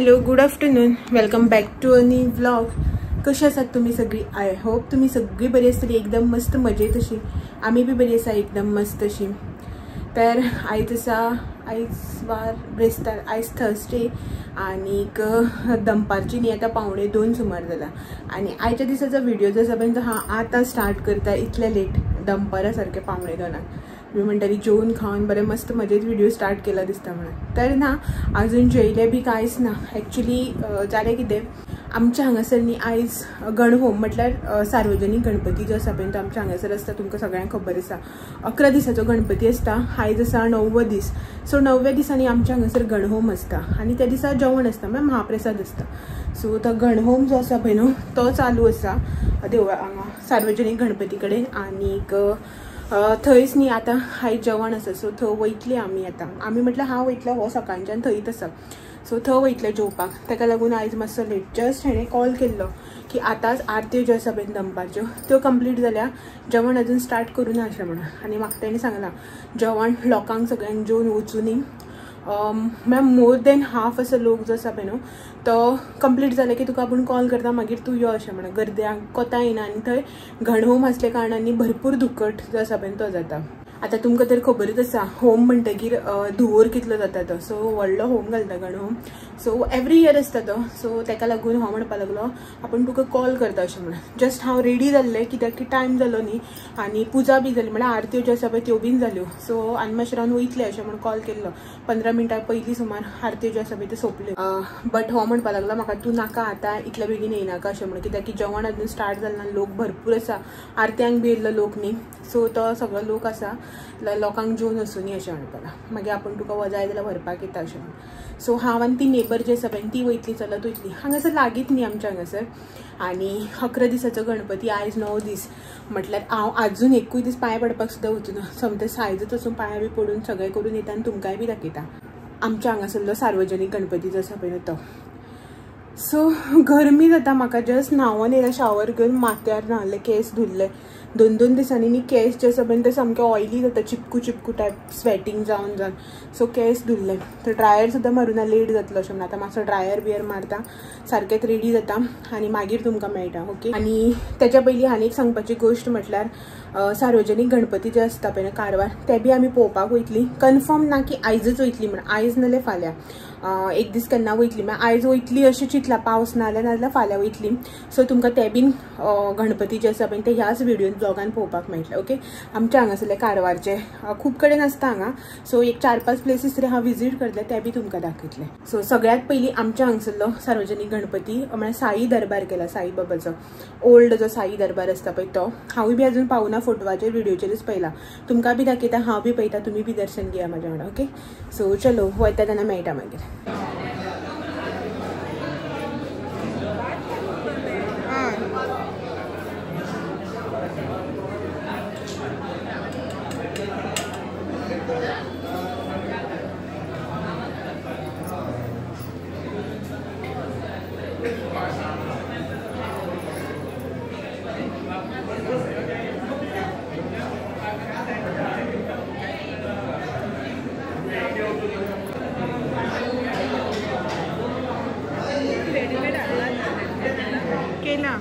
Hello, good afternoon. Welcome back to a new vlog. कशी आसात तुम्ही सगळी? आय होप तुम्ही सगळी बरी आसतली, एकदम मस्त मजेत अशी. आम्ही बी बरी आसा, एकदम मस्त अशी. तर आयज वार ब्रेस्तार, आयज थर्सडे आनीक दनपारची न्ही आतां 1:45 सुमार जाला. आनी आयच्या दिसाचो व्हिडिओ जो आसा पळय तो हांव आतां स्टार्ट करता. इतले लेट दनपारा सारके 1:45 मी म्हणटली जेवून खावन बरें मस्त मजेत व्हिडिओ स्टार्ट केला दिसता म्हणून. तर ना, अजून जेयले बी कांयच ना. एक्चुली जालें कितें, आमच्या हांगासर न्ही आयज गणहोम म्हटल्यार सार्वजनीक गणपती जो आसा पळय तो आमच्या हांगासर आसता. तुमकां सगळ्यांक खबर आसा 11 दिसाचो गणपती आसता. आयज आसा 9वो दीस. सो 9व्या दिसांनी आमच्या हांगासर गणहोम आसता आनी त्या दिसा जेवण आसता, म्हळ्यार महाप्रसाद आसता. सो तो गणहोम जो आसा पळय न्हू तो चालू आसा देवळा हांगा सार्वजनीक गणपती कडेन. आनीक थंयच न्ही आतां आयज जेवण आसा. सो थंय वयतली आमी म्हटल्यार हांव वयतलें, हो सकाळच्यान थंयच आसा. सो थंय वयतलें जेवपाक. ताका लागून आयज मातसो लेट. जस्ट हेणें कॉल केल्लो की आतांच आरत्यो ज्यो आसा पळय दनपारच्यो त्यो कंप्लीट जाल्या, जेवण अजून स्टार्ट करूं ना अशें म्हणून. आनी म्हाका तेणें सांगलां जेवण लोकांक सगळ्यांक जेवन वचूनी म्हळ्यार मोर देन हाफ असो लोक जो आसा पळय न्हू तो कंप्लीट जालें की तुका आपूण कॉल करता, मागीर तूं यो अशें म्हणून. गर्द्यांक कोता येना आनी थंय गणहोम आसले कारणांनी भरपूर दुखट जो आसा पळय तो जाता. आतां तुमकां तर खबरूच आसा होम म्हणटकीर धुवोर कितलो जाता तो. सो व्हडलो होम घालता गणहोम. सो एवरी इयर आसता तो. सो ताका लागून हांव म्हणपाक लागलो आपूण तुका कॉल करता अशें म्हणून. जस्ट हांव रेडी जाल्लें कित्याक की टायम जालो न्ही आनी पुजा बी जाली, म्हळ्यार आरत्यो ज्यो आसा पळय त्यो बीन जाल्यो. सो आनी मातशें रावन वयतलें अशें म्हणून कॉल केल्लो. 15 मिनटां पयलीं सुमार आरत्यो ज्यो आसा पळय त्यो सोंपल्यो. बट हो म्हणपाक लागलो म्हाका तूं नाका आतां इतल्या बेगीन येयनाका अशें म्हणून, कित्याक की जेवण अजून स्टार्ट जालें ना, लोक भरपूर आसा. आरत्यांक बी येयल्लो लोक न्ही. सो तो सगळो लोक आसा, लोकांक जेवन वचूनी अशें म्हणपाक. मागीर आपूण तुका वजाय जाल्यार व्हरपाक येता अशें म्हणून. सो हांव आनी ती नेबर जी आसा पळय ती वयतली, चलत वयतली. हांगासर लागीत न्ही आमच्या हांगासर. आनी 11 दिसाचो गणपती, आयज 9 दीस म्हटल्यार हांव आजून एकूय दीस पांय पडपाक सुद्दां वचूना. समतें आयजूच वचून पांयां बी पडून सगळें करून येता आनी तुमकांय बी दाखयता आमच्या हांगासरलो सार्वजनीक गणपती जो आसा पळय तो. सो गरमी जाता म्हाका. जस्ट न्हांवून येयलें, शावर घेवन माथ्यार न्हाले, केस धुल्ले. 2 दिसांनी न्ही केस जे आसा पळय ते सामके ऑयली जाता, चिपकू टायप स्वेटींग जावन. सो केस धुल्ले. तर ड्रायर सुद्दां मारूना, लेट जातलो अशें म्हणून. आतां मातसो ड्रायर बियर मारता, सारकेंच रेडी जाता आनी मागीर तुमकां मेळटा. ओके. आनी तेच्या पयलीं आनी एक सांगपाची गोश्ट म्हटल्यार सार्वजनीक गणपती जे आसता पळय कारवार ते बी आमी पळोवपाक वयतली. कन्फर्म ना की आयजूच वयतली म्हणून, आयज नाल्यार फाल्यां. एक दीस केन्ना वयतली, म्हळ्यार आयज वयतली अशें चिंतलां, पावस नाल्यार फाल्यां वयतली. सो तुमकां ते बीन गणपती जे आसा पळय ते ह्याच व्हिडिओन ब्लॉगान पळोवपाक मेळटले. ओके. आमच्या हांगासरले कारवारचे खूब कडेन आसता हांगा. सो एक 4-5 प्लेसीस तरी हांव विजीट करतलें, ते बी तुमकां दाखयतलें. सो सगळ्यात पयलीं आमच्या हांगासरलो सार्वजनीक गणपती म्हळ्यार साई दरबार केला, साई बाबाचो. ओल्ड जो साई दरबार आसता पळय तो. हांवूय बी अजून पावूना, फोटवाचेर व्हिडिओचेरूच पळयला. तुमकां बी दाखयता, हांव बी पळयता, तुमी बी दर्शन घेया म्हाज्या वांगडा. ओके. सो चलो वयता तेन्ना मेळटा मागीर. केला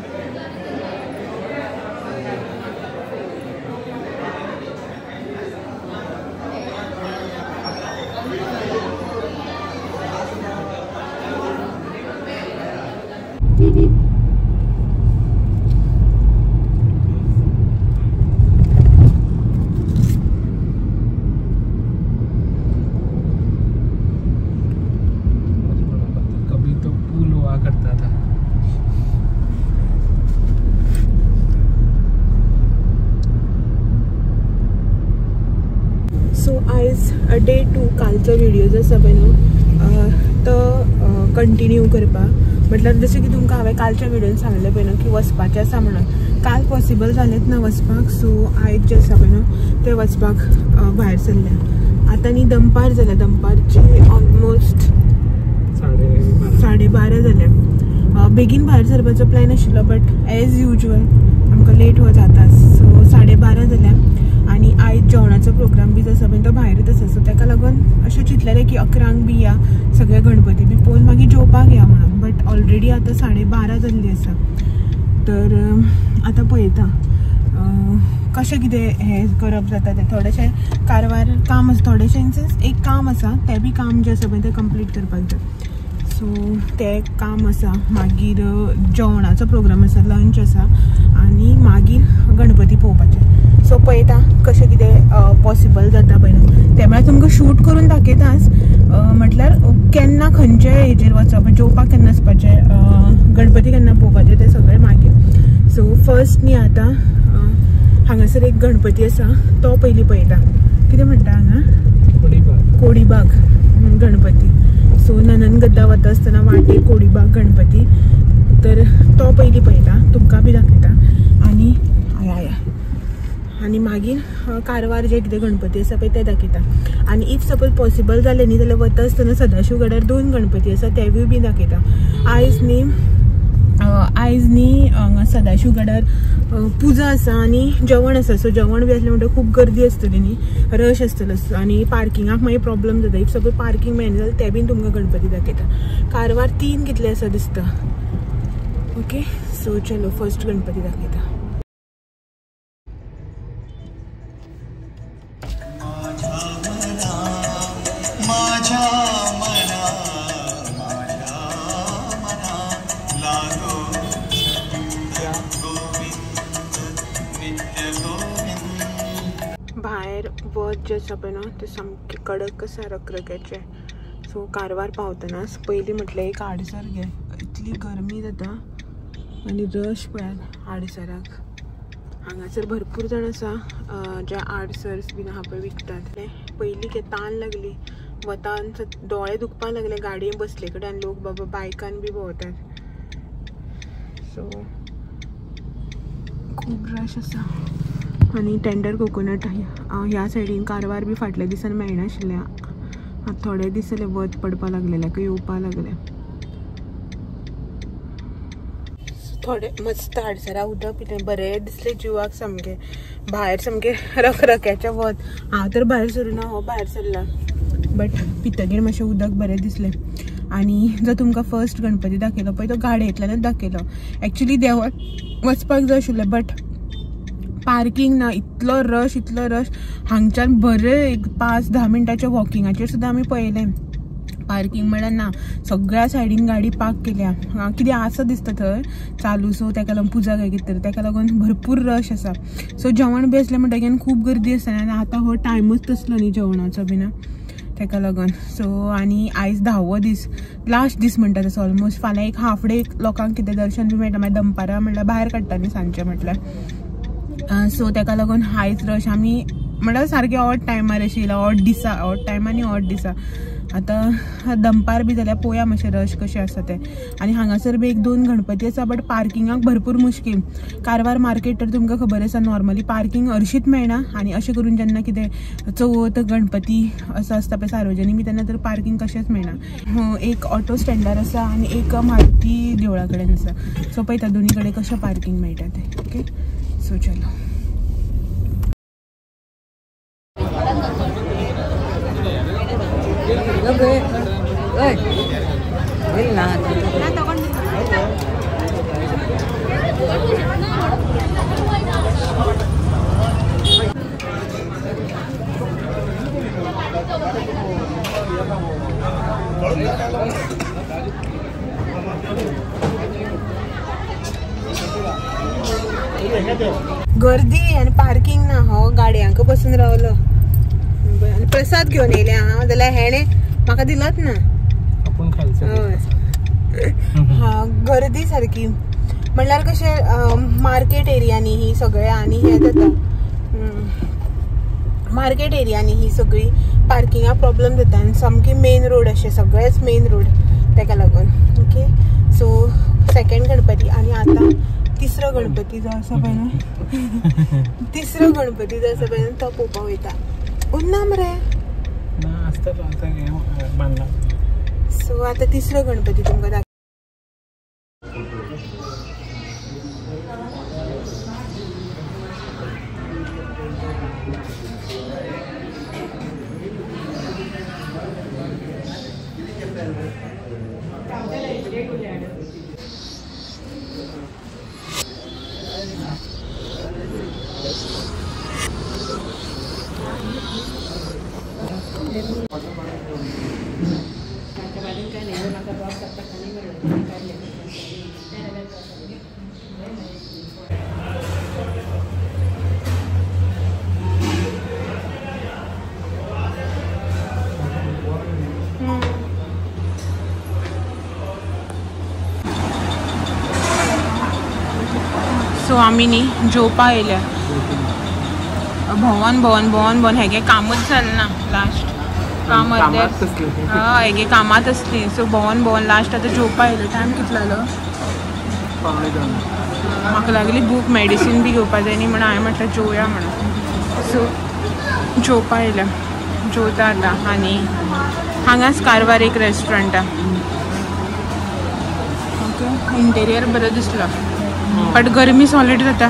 डे 2 कालचो व्हिडिओ जो आसा पळय न्हू तो कंटिन्यू करपाक. म्हटल्यार जशें की तुमकां हांवें कालच्या व्हिडिओन सांगलें पळय न्हू की वचपाचें आसा म्हणून. काल पॉसिबल जालेंच ना वचपाक. सो आयज जें आसा पळय न्हू तें वचपाक भायर सरल्या. आतां न्ही दनपार जाल्या, दनपारचे ऑलमोस्ट 12:30 जाल्या. बेगीन भायर सरपाचो प्लॅन आशिल्लो बट एज युजल आमकां लेट हो जाता. सो 12:30 जाल्या आणि आयज जेवणाचो प्रोग्राम बी जसो पळय तो भायरूच आसा. सो ताका लागून अशें चिंतलेलें की 11क बी या, सगळे गणपती बी पळोवन मागीर जेवपाक या म्हणून. बट ऑलरेडी आतां 12:30 जाल्ली आसा. तर आतां पळयता कशें कितें हें करप जाता तें. थोडेशें कारवार काम आसा, थोडेशें इन सेन्स एक काम आसा, तें बी काम जें आसा पळय तें कंप्लीट करपाक जाय. सो तें काम आसा. मागीर जेवणाचो प्रोग्राम आसा, लंच आसा आनी मागीर गणपती पळोवपाचे. सो पळयता कशें कितें पॉसिबल जाता पळय. ते म्हळ्यार तुमकां शूट करून दाखयताच. म्हटल्यार केन्ना खंयचे हेजेर वचप, जेवपाक केन्ना वचपाचें, गणपती केन्ना पळोवपाचें तें सगळें मागीर. सो फर्स्ट न्ही आतां हांगासर एक गणपती आसा तो पयलीं पळयता. कितें म्हणटा हांगा कोडीबाग गणपती. सो नननगद्दा वता आसतना वाटेर कोडीबाग गणपती. तर तो पयलीं पळयता, तुमकां बी दाखयता. आनी आनी मागीर कारवार जे कितें गणपती आसा पळय ते दाखयता. आनी इफ सपोज पॉसिबल जालें न्ही जाल्यार वता आसतना सदाशिवगडार 2 गणपती आसा तेवूय बी दाखयता. आयज न्ही हांगा सदाशिवगडार पुजा आसा आनी जेवण आसा. सो जेवण बी आसलें म्हणटकीर खूब गर्दी आसतली न्ही, रश आसतलो. आनी पार्किंगाक मागीर प्रॉब्लम जाता. इफ सपोज पार्किंग मेळना जाल्यार ते बीन तुमकां गणपती दाखयता. कारवार 3 कितले आसा दिसता. ओके, सो चलो फर्स्ट गणपती दाखयता. भायर वत जे आसा पळय न्हू ते सामके कडक आसा, रखरख्याचे. सो कारवार पावतनाच पयलीं म्हटलें एक आडसर घे. इतली गरमी जाता आनी रश पळयात आडसराक. हांगासर भरपूर जाण आसा जे आडसर्स बीन आहा पळय विकतात. पयलीं के तान लागली वतान दोळे दुखपाक लागले गाडयेन बसले कडेन. लोक बाबा बायकान बी भोंवतात. सो खूब रश आसा. आनी टेंडर कोकोनट ह्या सायडीन कारवार बी फाटल्या दिसान मेळनाशिल्लें. आतां थोडे दीस जाले वत पडपाक लागलें, येवपाक लागलें. थोडे मस्त आडसरां उदक पिलें, बरें दिसलें जिवाक सामकें. भायर सामकें रखरख्याचें वत. हांव तर भायर सरुना, हो भायर सरला. बट पितगीर मातशें उदक बरें दिसलें. आनी जो तुमकां फर्स्ट गणपती दाखयलो पळय तो गाडयेंतल्यानच दाखयलो. एक्चुली देवाक वचपाक जाय आशिल्लें बट पार्किंग ना. इतलो रश हांगच्यान बरें एक 5-10 मिनटाच्या वॉकिंगाचेर सुद्दां आमी पळयलें. पार्किंग म्हळ्यार ना. सगळ्या सायडीन गाडी पार्क केल्या. कितें आसा दिसता थंय चालू. सो ताका लागून पुजा काय कितें तरी ताका लागून भरपूर रश आसा. सो जेवण बी असलें म्हणटकीर खूब गर्दी आसता. आनी आतां हो टायमूच तसलो न्ही जेवणाचो बीन, ताका लागून. सो आनी आयज 10वो दीस, लास्ट दीस म्हणटा तसो ऑलमोस्ट. फाल्यां एक हाफ डे लोकांक कितें दर्शन बी मेळटा. मागीर दनपारां म्हणल्यार भायर काडटा न्ही सांजचे म्हटल्यार. सो ताका लागून हायच रश. आमी म्हणल्यार सारके ऑड टायमार अशी येयला, ऑड टायमांनी ऑड दिसा. आतां दनपार बी जाल्यार पळोवया मातशें रश कशें आसा तें. आनी हांगासर बी 1-2 गणपती आसा बट पार्किंगाक भरपूर मुश्कील. कारवार मार्केट तर तुमकां खबर आसा नॉर्मली पार्किंग हरशींच मेळना. आनी अशें करून जेन्ना कितें चवथ गणपती असो आसता पळय सार्वजनीक बी तेन्ना तर पार्किंग कशेंच मेळना. एक ऑटो स्टँडार आसा आनी एक मारुती देवळा कडेन आसा. सो पळयता दोनी कडेन कशें पार्किंग मेळटा तें. ओके, सो चलो. गर्दी आनी पार्किंग ना. हो गाडयांक बसून रावलो. प्रसाद घेवन येयले हांव जाल्यार हेणे म्हाका दिलोच ना. हा गर्दी सारकी. म्हणल्यार कशें मार्केट एरियांनी ही सगळे आनी हे जाता. मार्केट एरियांनी ही सगळी पार्किंगा प्रॉब्लेम जाता. आनी सामकी मेन रोड अशें सगळेच मेन रोड ताका लागून. Okay, so second Ganpati. आनी आतां तिसरो गणपती जो आसा पळय न्हू, तिसरो गणपती जो आसा पळय न्हू तो पळोवपाक वयता. उरना मरे ना. सो आतां तिसरो गणपती तुमकां दाखय. सो आम्ही न्ही जेवपा येयल्या भोंवन हेगे कामूच जालें ना लास्ट काम हेगे कामात असली सो भोंवन लास्ट आतां जेवपा येयलें टायम कितलो जालो म्हाका लागली भूक मेडिसीन बी घेवपा जाय न्ही म्हणून हांवें म्हटलें जेवया म्हणून सो जेवपा येयल्या जेवता आतां आनी हांगाच कारवार एक रेस्टोरंट ओके इंटेरियर बरो दिसलो बट गरमी सॉलिड जाता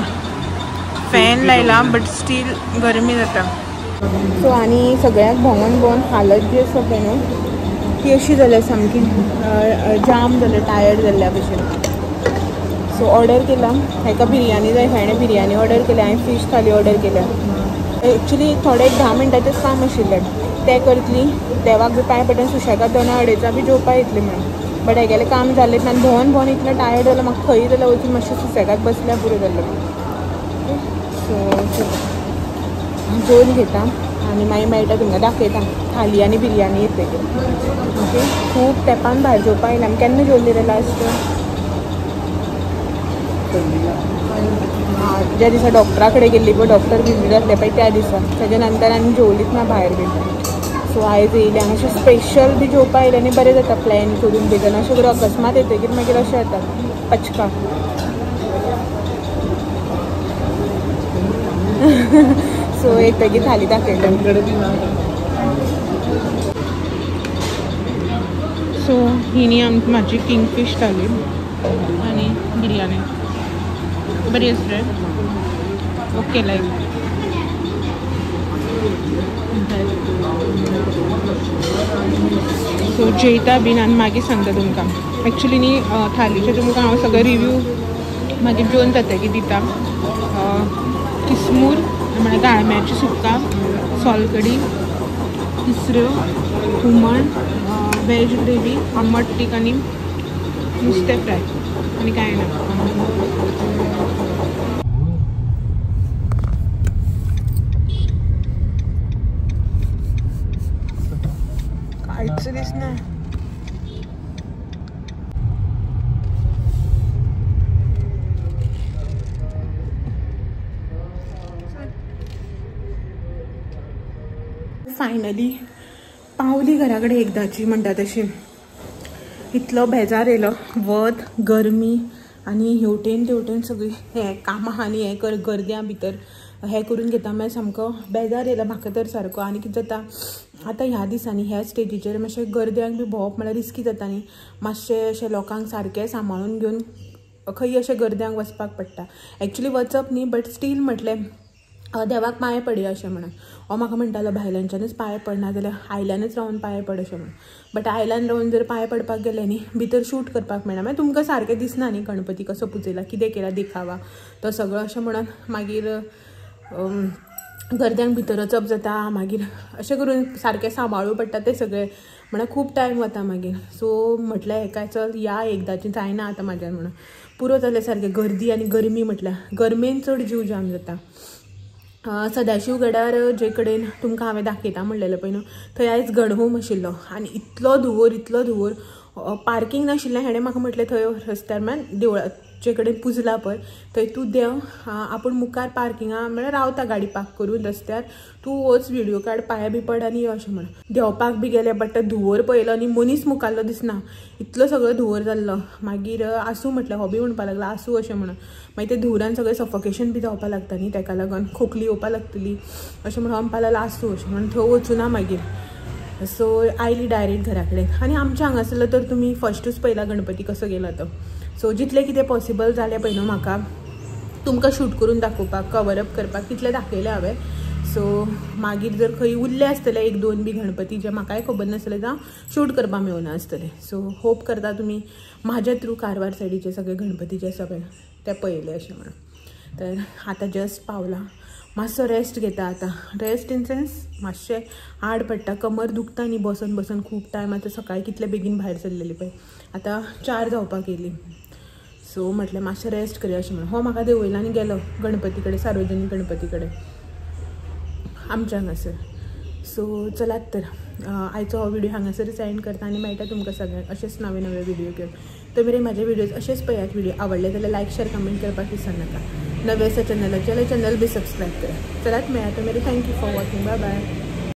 फॅन लायला बट स्टील गरमी जाता सो आनी सगळ्याक भोंवन हालत जी आसा पळय न्हू ती अशी जाल्या सामकी जाम जाल्या टायर्ड जाल्ल्या भशेन सो ऑर्डर केला हेका बिरयानी जाय हेणें बिरयानी ऑर्डर केल्या हांवें फीश थाली ऑर्डर केल्या एक्चुली थोडे 10 मिनटाचेंच काम आशिल्लें तें करतली देवाक बी पांय पडून सुशेगाद 2-2:30 बी जेवपा येतली म्हणून बट हेगेलें काम जालें आनी भोंवन इतलें टायर्ड जालें म्हाका खंय जाल्यार वचून मातशें सुशेगाद बसल्यार पुरो जालें सो जेवन घेता आनी मागीर मेळटा तुमकां दाखयता थाली आनी बिरयानी येतकीर ओके खूब तेंपान भायर जेवपा येयलें आमी केन्ना जेवल्ली रे लास्ट ज्या दिसा डॉक्टरा कडेन गेल्ली पळय डॉक्टर विजीट आसलें पळय त्या दिसा तेज्या नंतर आनी जेवलीच ना भायर बी सो आयज येयलें हांगा अशें स्पेशल बी जेवपा येयलें आनी बरें जाता प्लॅन करून बी जाल्यार अशें करून अकस्मात येतकीर मागीर अशें जाता पचका सो येतकीर थाली दाखयता सो ही न्ही म्हाजी किंगफीश थाली आनी बिरयानी बरी आसली ओके लायक सो जेयता बीन आनी मागीर सांगता तुमकां एक्चुली न्ही थालीचे तुमकां हांव सगळे रिव्यू मागीर जेवन जातकीर दिता किसमूर म्हळ्यार गाळम्याची सुक्का सोलकडी तिसऱ्यो हुमण वेज ग्रेवी आंबट तीख आनी नुस्तें फ्राय आनी कांय ना कांयच दिसना फायनली पावली घरा कडेन एकदाची म्हणटा तशी इतलो बेजार येयलो वत गरमी आनी हेवटेन तेवटेन सगळी हे कामां आनी हे गर्द्या भितर हे करून घेता मागीर सामको बेजार येयलो म्हाका तर सारको आनी कितें जाता आतां ह्या दिसांनी ह्या स्टेजीचेर मातशें गर्द्यांक बी भोंवप म्हळ्यार रिस्की जाता न्ही मातशें अशें लोकांक सारकें सांबाळून घेवन खंय अशें गर्द्यांक वचपाक पडटा एक्चुली वचप न्ही बट स्टील म्हटलें देवाक पांय पडया अशें म्हणून हो म्हाका म्हणटालो भायल्यानच्यानूच पांय पडना जाल्यार आयल्यानूच रावन पांय पड अशें म्हणून बट आयल्यान रावन जर पांय पडपाक गेले न्ही भितर शूट करपाक मेळना मागीर तुमकां सारकें दिसना न्ही गणपती कसो पुजयला कितें केला देखावा तो सगळो अशें म्हणून मागीर गर्द्यांक भितर वचप जाता मागीर अशें करून सारकें सांबाळूं पडटा तें सगळें म्हळ्यार खूब टायम वता मागीर सो म्हटलें हेका चल या एकदांची जायना आतां म्हाज्यान म्हणून पुरो जालें सारकें गर्दी आनी गरमी म्हटल्यार गरमेन चड जीव जाम जाता सदाशिव गडार जे कडेन तुमकां हांवें दाखयता म्हणलेलें पळय न्हू थंय आयज गणहोम आशिल्लो आनी इतलो धुंवर पार्किंग नाशिल्लें हेणें म्हाका म्हटलें थंय रस्त्यार म्हळ्यार देवळा जे कडेन पुजला पळय थंय तूं देव आपूण मुखार पार्किंगा म्हळ्यार रावता गाडी पार्क करून रस्त्यार तूं वच व्हिडिओ काड पांया बी पड आनी यो अशें म्हणून देंवपाक बी गेलें बट धुंवर पळयलो आनी मनीस मुखारलो दिसना इतलो सगळो धुंवर जाल्लो मागीर आसूं म्हटलें हॉबी म्हणपाक लागला आसूं अशें म्हणून मागीर ते धुंवरान सगळें सफोकेशन बी जावपाक लागता न्ही तेका लागून खोकली येवपाक लागतली अशें म्हणून म्हणपाक लागला आसूं अशें म्हणून थंय वचूं ना मागीर सो आयली डायरेक्ट घरा कडेन आनी आमच्या हांगासरलो तर तुमी फस्टूच पयला गणपती कसो गेला तो सो जितलें कितें पॉसिबल जालें पळय न्हू म्हाका तुमकां शूट करून दाखोवपाक कवर अप करपाक तितलें दाखयलें हांवें सो मागीर जर खंय उरलें आसतलें 1-2 बी गणपती जे म्हाकाय खबर नासतलें जावं शूट करपाक मेळना आसतलें सो होप करता तुमी म्हाज्या थ्रू कारवार सायडीचे सगळे गणपती जे आसा पळय ते पळयले अशें म्हणून तर आतां जस्ट पावला मातसो रेस्ट घेता आतां. रेस्ट इन सेन्स मातशें हाड पडटा, कमर दुखता न्ही बसून बसून खूब टायम. आतां सकाळीं कितले बेगीन भायर सरलेली पळय, आतां 4 जावपाक येयली. सो म्हटलें मातशें रेस्ट करया अशें म्हणून. हो म्हाका देवयलां गेलो गणपती कडेन, सार्वजनीक गणपती कडेन आमच्या हांगासर. सो चलात तर आयचो हो व्हिडिओ हांगासरच एंड करता आनी मेळटा तुमकां सगळ्यांक अशेंच नवे नवे व्हिडिओ घेवन. तो मेरेन म्हाजे व्हिडिओज अशेंच पळयात. व्हिडिओ आवडले जाल्यार लायक शेअर कमेंट करपाक विसरनाका. नवे आसा चॅनलाचेर जाल्यार चॅनल बी सबस्क्रायब करा. चलात मेळया तो मेरेन. Thank you for watching. Bye bye.